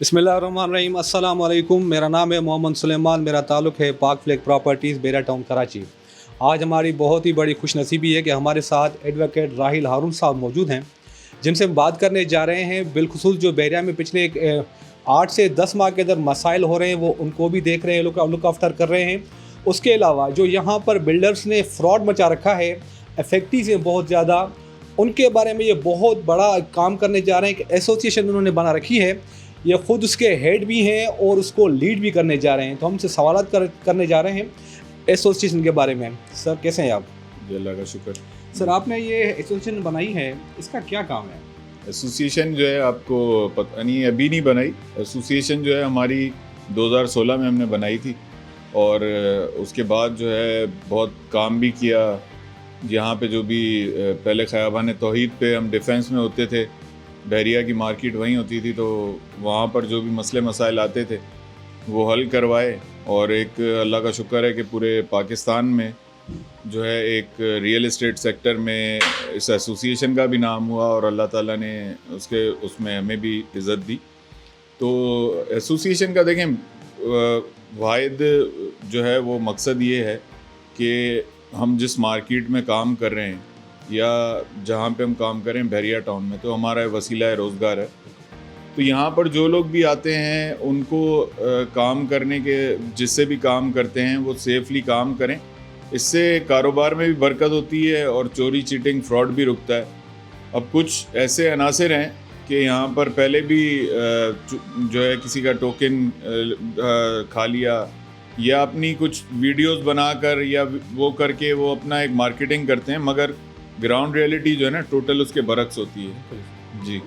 बिस्मिल्लाहिर्रहमानिर्रहीम। अस्सलाम वालेकुम। मेरा नाम है मोहम्मद सुलेमान। मेरा ताल्लुक़ है पाक फ्लैग प्रॉपर्टीज़, बेरा टाउन, कराची। आज हमारी बहुत ही बड़ी खुशनसीबी है कि हमारे साथ एडवोकेट राहिल हारून साहब मौजूद हैं, जिनसे हम बात करने जा रहे हैं बिलखुसूस जो बहरिया में पिछले 8 से 10 माह के अंदर मसाइल हो रहे हैं, वो उनको भी देख रहे हैं, लुक आफ्टर कर रहे हैं। उसके अलावा जो यहाँ पर बिल्डर्स ने फ्रॉड मचा रखा है, इफेक्टिव हैं बहुत ज़्यादा, उनके बारे में ये बहुत बड़ा काम करने जा रहे हैं। एक एसोसिएशन उन्होंने बना रखी है, ये ख़ुद उसके हेड भी हैं और उसको लीड भी करने जा रहे हैं। तो हमसे सवालात करने जा रहे हैं एसोसिएशन के बारे में। सर कैसे हैं आप? जी अल्लाह का शुक्र। सर आपने ये एसोसिएशन बनाई है, इसका क्या काम है? एसोसिएशन जो है आपको पता नहीं, अभी नहीं बनाई। एसोसिएशन जो है हमारी 2016 में हमने बनाई थी और उसके बाद जो है बहुत काम भी किया। यहाँ पे जो भी पहले ख़याबान तौहीद पे हम डिफेंस में होते थे, बहरिया की मार्केट वहीं होती थी, तो वहाँ पर जो भी मसले मसाइल आते थे वो हल करवाए। और एक अल्लाह का शुक्र है कि पूरे पाकिस्तान में जो है एक रियल एस्टेट सेक्टर में इस एसोसिएशन का भी नाम हुआ और अल्लाह ताला ने उसमें हमें भी इज़्ज़त दी। तो एसोसिएशन का देखें वाहिद जो है वो मकसद ये है कि हम जिस मार्केट में काम कर रहे हैं या जहाँ पे हम काम करें बहरिया टाउन में, तो हमारा वसीला रोज़गार है। तो यहाँ पर जो लोग भी आते हैं उनको काम करने के, जिससे भी काम करते हैं वो सेफली काम करें। इससे कारोबार में भी बरकत होती है और चोरी चीटिंग फ्रॉड भी रुकता है। अब कुछ ऐसे अनासर हैं कि यहाँ पर पहले भी जो है किसी का टोकन खा लिया या अपनी कुछ वीडियोस बनाकर या वो करके वो अपना एक मार्केटिंग करते हैं, मगर ग्राउंड रियलिटी जो है ना टोटल उसके बरक्स होती है। जी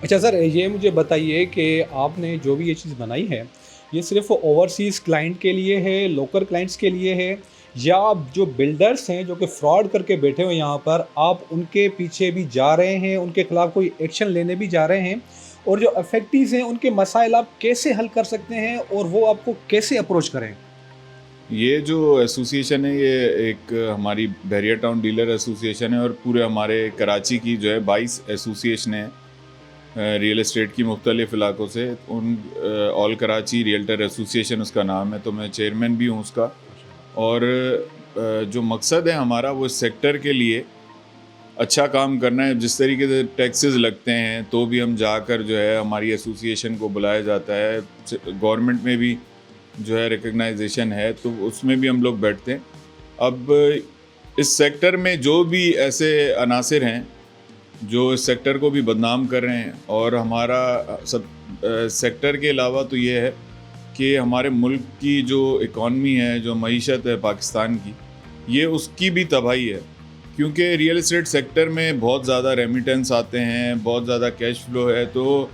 अच्छा सर, ये मुझे बताइए कि आपने जो भी ये चीज़ बनाई है, ये सिर्फ ओवरसीज़ क्लाइंट के लिए है, लोकल क्लाइंट्स के लिए है, या आप जो बिल्डर्स हैं जो कि फ्रॉड करके बैठे हुए यहाँ पर, आप उनके पीछे भी जा रहे हैं, उनके खिलाफ कोई एक्शन लेने भी जा रहे हैं, और जो इफेक्टिव हैं उनके मसाइल आप कैसे हल कर सकते हैं और वो आपको कैसे अप्रोच करें? ये जो एसोसिएशन है ये एक हमारी बहरिया टाउन डीलर एसोसिएशन है और पूरे हमारे कराची की जो है 22 एसोसिएशन है रियल एस्टेट की मुख्तलिफ़ इलाकों से। उन ऑल कराची रियल्टर एसोसिएशन उसका नाम है, तो मैं चेयरमैन भी हूँ उसका। और जो मकसद है हमारा वो इस सेक्टर के लिए अच्छा काम करना है। जिस तरीके से टैक्सेस लगते हैं तो भी हम जाकर जो है हमारी एसोसिएशन को बुलाया जाता है। गवर्नमेंट में भी जो है रिकग्नाइजेशन है, तो उसमें भी हम लोग बैठते हैं। अब इस सेक्टर में जो भी ऐसे अनासिर हैं जो इस सेक्टर को भी बदनाम कर रहे हैं, और हमारा सब सेक्टर के अलावा तो ये है कि हमारे मुल्क की जो इकॉनमी है, जो मईशत है पाकिस्तान की, ये उसकी भी तबाही है। क्योंकि रियल एस्टेट सेक्टर में बहुत ज़्यादा रेमिटेंस आते हैं, बहुत ज़्यादा कैश फ्लो है, तो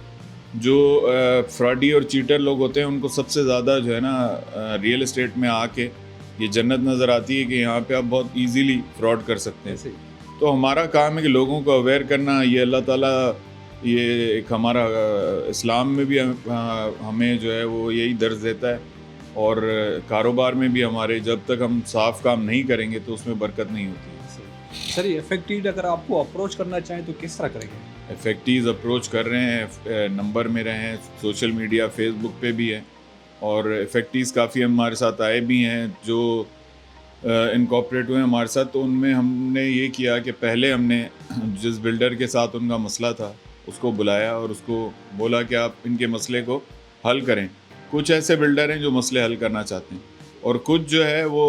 जो फ्रॉडी और चीटर लोग होते हैं उनको सबसे ज़्यादा जो है ना रियल एस्टेट में आके ये जन्नत नज़र आती है कि यहाँ पे आप बहुत इजीली फ्रॉड कर सकते हैं। तो हमारा काम है कि लोगों को अवेयर करना। ये अल्लाह ताला ये एक हमारा इस्लाम में भी हमें जो है वो यही दर्ज देता है, और कारोबार में भी हमारे जब तक हम साफ काम नहीं करेंगे तो उसमें बरकत नहीं होती है। सर ये इफेक्टिव अगर आपको अप्रोच करना चाहें तो किस तरह करेंगे? इफेक्टिव अप्रोच कर रहे हैं, नंबर मेरे हैं, सोशल मीडिया फेसबुक पे भी है, और इफेक्टिव काफ़ी हमारे साथ आए भी हैं जो इनकॉर्पोरेट हुए हमारे साथ। तो उनमें हमने ये किया कि पहले हमने जिस बिल्डर के साथ उनका मसला था उसको बुलाया और उसको बोला कि आप इनके मसले को हल करें। कुछ ऐसे बिल्डर हैं जो मसले हल करना चाहते हैं, और कुछ जो है वो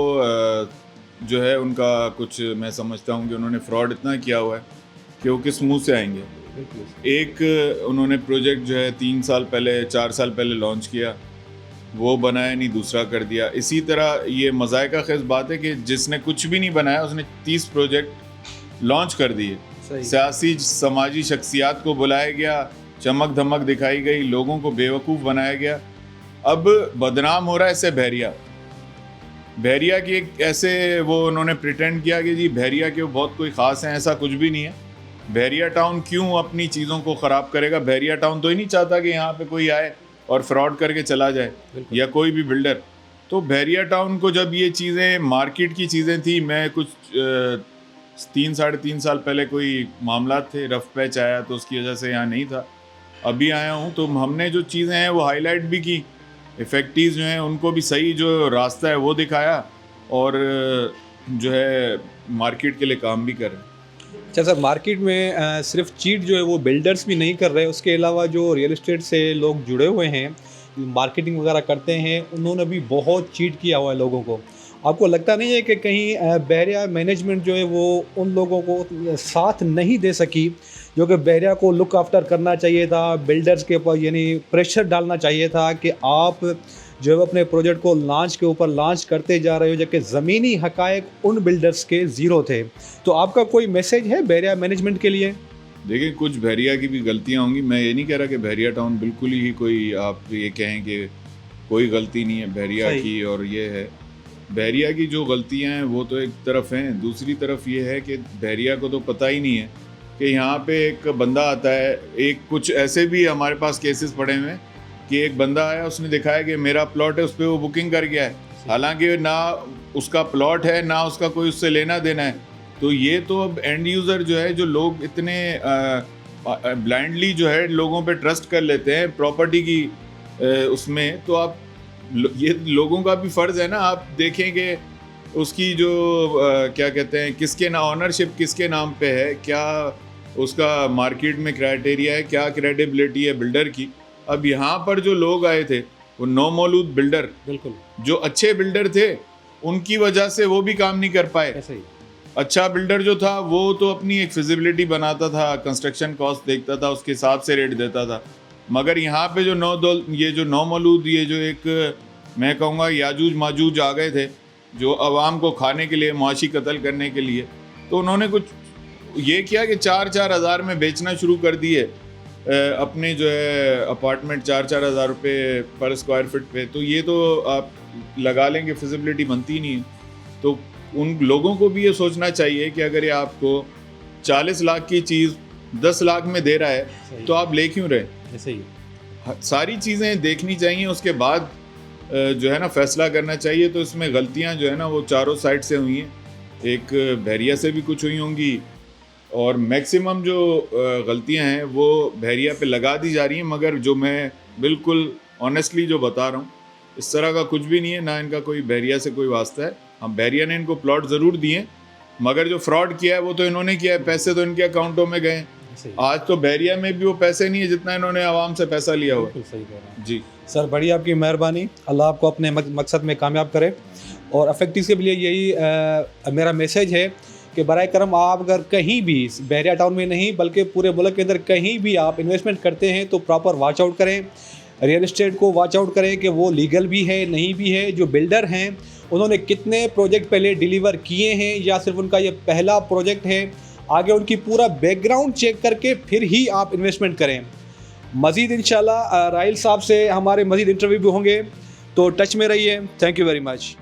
जो है उनका कुछ, मैं समझता हूँ कि उन्होंने फ्रॉड इतना किया हुआ है कि वो किस मुंह से आएंगे। एक उन्होंने प्रोजेक्ट जो है 3 साल पहले 4 साल पहले लॉन्च किया, वो बनाया नहीं, दूसरा कर दिया। इसी तरह ये मज़ायका ख़ेज़ बात है कि जिसने कुछ भी नहीं बनाया उसने 30 प्रोजेक्ट लॉन्च कर दिए। सियासी समाजी शख्सियात को बुलाया गया, चमक धमक दिखाई गई, लोगों को बेवकूफ़ बनाया गया। अब बदनाम हो रहा है इससे बहरिया की एक ऐसे वो उन्होंने प्रिटेंड किया कि जी बहरिया के बहुत कोई ख़ास हैं, ऐसा कुछ भी नहीं है। बहरिया टाउन क्यों अपनी चीज़ों को ख़राब करेगा? बहरिया टाउन तो ही नहीं चाहता कि यहाँ पे कोई आए और फ्रॉड करके चला जाए, या कोई भी बिल्डर। तो बहरिया टाउन को जब ये चीज़ें मार्केट की चीज़ें थी, मैं कुछ 3 साढ़े 3 साल पहले कोई मामला थे, रफ पैच आया तो उसकी वजह से यहाँ नहीं था। ابھی آیا ہوں تو ہم نے جو چیزیں ہیں وہ ہائی لائٹ بھی کی, افیکٹیز جو ہیں ان کو بھی صحیح جو راستہ ہے وہ دکھایا, اور جو ہے مارکیٹ کے لیے کام بھی کر رہے ہیں. اچھا سر, مارکیٹ میں صرف چیٹ جو ہے وہ بلڈرز بھی نہیں کر رہے, اس کے علاوہ جو ریئل اسٹیٹ سے لوگ جڑے ہوئے ہیں, مارکیٹنگ وغیرہ کرتے ہیں, انہوں نے بھی بہت چیٹ کیا ہوا ہے لوگوں کو. آپ کو لگتا نہیں ہے کہ کہیں بحریہ مینجمنٹ جو ہے وہ ان لوگوں کو ساتھ نہیں دے سکی جو کہ بحریہ کو لک آفٹر کرنا چاہیے تھا, بلڈرز کے اوپر یعنی پریشر ڈالنا چاہیے تھا کہ آپ جو ہے اپنے پروجیکٹ کو لانچ کے اوپر لانچ کرتے جا رہے ہو, جبکہ زمینی حقائق ان بلڈرز کے زیرو تھے. تو آپ کا کوئی میسیج ہے بحریہ مینجمنٹ کے لیے؟ دیکھیں کچھ بحریہ کی بھی غلطیاں ہوں گی, میں یہ نہیں کہہ رہا کہ بحریہ ٹاؤن بالکل ہی کوئی آپ یہ کہیں کہ کوئی غلطی نہیں ہے بحریہ کی, اور یہ ہے بحریہ کی جو غلطیاں ہیں وہ تو ایک طرف ہیں, دوسری طرف یہ ہے کہ بحریہ کو تو پتہ ہی نہیں ہے کہ یہاں پہ ایک بندہ آتا ہے. ایک کچھ ایسے بھی ہمارے پاس کیسز پڑے ہوئے ہیں کہ ایک بندہ آیا, اس نے دکھایا کہ میرا پلاٹ ہے, اس پہ وہ بکنگ کر گیا ہے, حالانکہ نہ اس کا پلاٹ ہے نہ اس کا کوئی اس سے لینا دینا ہے. تو یہ تو اب اینڈ یوزر جو ہے, جو لوگ اتنے بلائنڈلی جو ہے لوگوں پہ ٹرسٹ کر لیتے ہیں پراپرٹی کی اس میں, تو آپ یہ لوگوں کا بھی فرض ہے نا, آپ دیکھیں کہ اس کی جو کیا کہتے ہیں کس کے آنرشپ کس کے نام پہ ہے, کیا اس کا مارکیٹ میں کرائٹیریا ہے, کیا کریڈیبلٹی ہے بلڈر کی. اب یہاں پر جو لوگ آئے تھے وہ نو مولود بلڈر, بالکل جو اچھے بلڈر تھے ان کی وجہ سے وہ بھی کام نہیں کر پائے. اچھا بلڈر جو تھا وہ تو اپنی ایک فیزیبلٹی بناتا تھا, کنسٹرکشن کاسٹ دیکھتا تھا, اس کے حساب سے ریٹ دیتا تھا. مگر یہاں پہ جو یہ جو نو مولود, یہ جو ایک میں کہوں گا یاجوج ماجوج آ گئے تھے جو عوام کو کھانے کے لیے, معاشی قتل کرنے کے لیے, تو انہوں نے کچھ یہ کیا کہ 4-4 ہزار میں بیچنا شروع کر دیے اپنے جو ہے اپارٹمنٹ, 4-4 ہزار روپے پر اسکوائر فٹ پہ. تو یہ تو آپ لگا لیں گے فیزیبلٹی بنتی نہیں ہے. تو ان لوگوں کو بھی یہ سوچنا چاہیے کہ اگر یہ آپ کو 40 لاکھ کی چیز 10 لاکھ میں دے رہا ہے تو آپ لے کیوں رہے. ساری چیزیں دیکھنی چاہیے, اس کے بعد جو ہے نا فیصلہ کرنا چاہیے. تو اس میں غلطیاں جو ہے نا وہ چاروں سائڈ سے ہوئی ہیں, ایک بحریہ سے بھی کچھ ہوئی ہوں گی, اور میکسیمم جو غلطیاں ہیں وہ بحریہ پہ لگا دی جا رہی ہیں. مگر جو میں بالکل آنیسٹلی جو بتا رہا ہوں, اس طرح کا کچھ بھی نہیں ہے, نہ ان کا کوئی بحریہ سے کوئی واسطہ ہے. ہم بحریہ نے ان کو پلاٹ ضرور دیے, مگر جو فراڈ کیا ہے وہ تو انہوں نے کیا ہے, پیسے تو ان کے اکاؤنٹوں میں گئے. آج تو بحریہ میں بھی وہ پیسے نہیں ہے جتنا انہوں نے عوام سے پیسہ لیا ہوا. صحیح کہہ رہے ہیں جی سر, بڑی آپ کی مہربانی, اللہ آپ کو اپنے مقصد میں کامیاب کرے. اور افیکٹیز کے لیے یہی میرا میسیج ہے کہ برائے کرم آپ اگر کہیں بھی بحریہ ٹاؤن میں نہیں بلکہ پورے ملک کے اندر کہیں بھی آپ انویسٹمنٹ کرتے ہیں تو پراپر واچ آؤٹ کریں, ریئل اسٹیٹ کو واچ آؤٹ کریں کہ وہ لیگل بھی ہے نہیں بھی ہے. جو بلڈر ہیں انہوں نے کتنے پروجیکٹ پہلے ڈیلیور کیے ہیں, یا صرف ان کا یہ پہلا پروجیکٹ ہے, آگے ان کی پورا بیک گراؤنڈ چیک کر کے پھر ہی آپ انویسٹمنٹ کریں. مزید انشاءاللہ راحیل صاحب سے ہمارے مزید انٹرویو بھی ہوں گے, تو ٹچ میں رہیے. Thank you very much.